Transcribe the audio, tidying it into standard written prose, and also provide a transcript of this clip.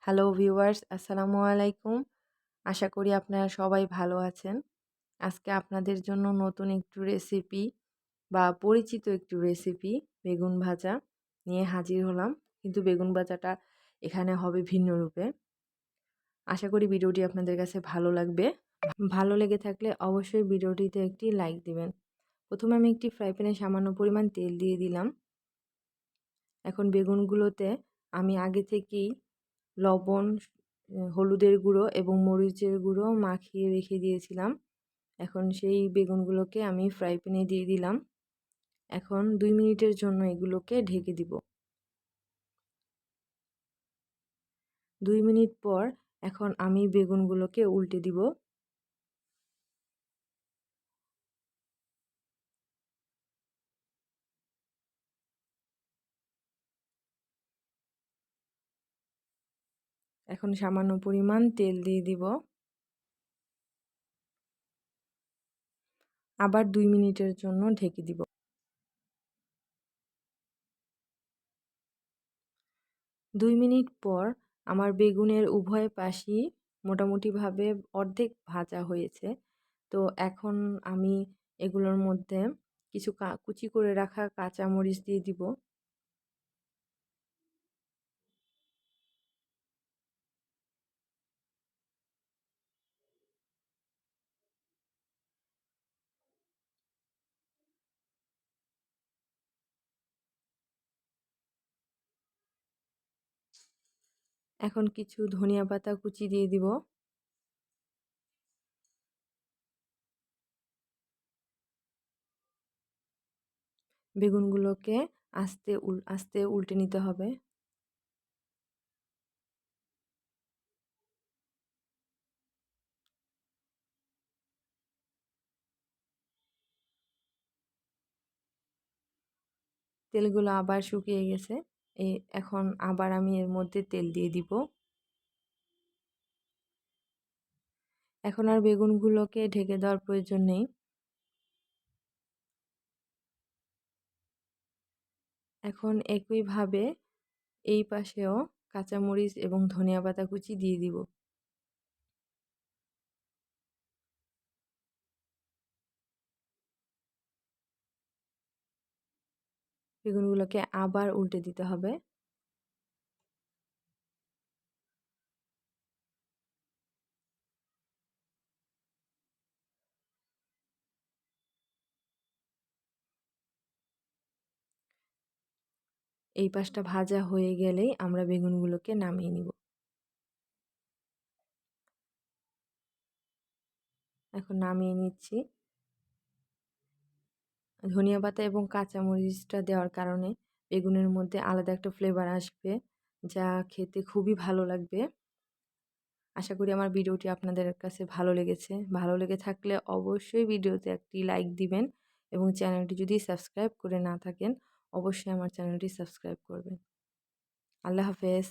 Hello viewers, আসসালামু আলাইকুম। আশা করি আপনারা সবাই ভালো আছেন। আজকে আপনাদের জন্য নতুন একটু রেসিপি বা পরিচিত একটু রেসিপি বেগুন ভাজা নিয়ে হাজির হলাম। কিন্তু বেগুন ভাজাটা এখানে হবে ভিন্ন রূপে। আশা করি ভিডিওটি আপনাদের কাছে ভালো লাগবে। ভালো লেগে থাকলে অবশ্যই ভিডিওটিতে একটি লাইক দিবেন। প্রথমে আমি একটি ফ্রাই প্যানে সামান্য পরিমাণ তেল দিয়ে দিলাম। এখন বেগুনগুলোতে আমি আগে থেকেই লবণ, হলুদের গুঁড়ো এবং মরিচের গুঁড়ো মাখিয়ে রেখে দিয়েছিলাম। এখন সেই বেগুনগুলোকে আমি ফ্রাই প্যানে দিয়ে দিলাম। এখন ২ মিনিটের জন্য এগুলোকে ঢেকে দিব। ২ মিনিট পর এখন আমি বেগুনগুলোকে উল্টে দিব। এখন সামান্য পরিমাণ তেল দিয়ে দিব। আবার ২ মিনিটের জন্য ঢেকে দিব। ২ মিনিট পর আমার বেগুনের উভয় পাশই মোটামুটিভাবে অর্ধেক ভাজা হয়েছে। তো এখন আমি এগুলোর মধ্যে কিছু কুচি করে রাখা কাঁচামরিচ দিয়ে দিব। এখন কিছু ধনিয়া পাতা কুচি দিয়ে দিব। বেগুনগুলোকে আস্তে উল্টে নিতে হবে। তেলগুলো আবার শুকিয়ে গেছে। এখন আবার আমি এর মধ্যে তেল দিয়ে দিব। এখন আর বেগুনগুলোকে ঢেকে দেওয়ার প্রয়োজন নেই। এখন একইভাবে এই পাশেও কাঁচামরিচ এবং ধনিয়া পাতা কুচি দিয়ে দিব। বেগুনগুলোকে আবার উল্টে দিতে হবে। এই পাশটা ভাজা হয়ে গেলেই আমরা বেগুনগুলোকে নামিয়ে নিব। এখন নামিয়ে নিচ্ছি। ধনিয়া পাতা এবং কাঁচামরিচটা দেওয়ার কারণে বেগুনের মধ্যে আলাদা একটা ফ্লেভার আসবে, যা খেতে খুবই ভালো লাগবে। আশা করি আমার ভিডিওটি আপনাদের কাছে ভালো লেগেছে। ভালো লেগে থাকলে অবশ্যই ভিডিওতে একটি লাইক দিবেন এবং চ্যানেলটি যদি সাবস্ক্রাইব করে না থাকেন, অবশ্যই আমার চ্যানেলটি সাবস্ক্রাইব করবেন। আল্লাহ হাফেজ।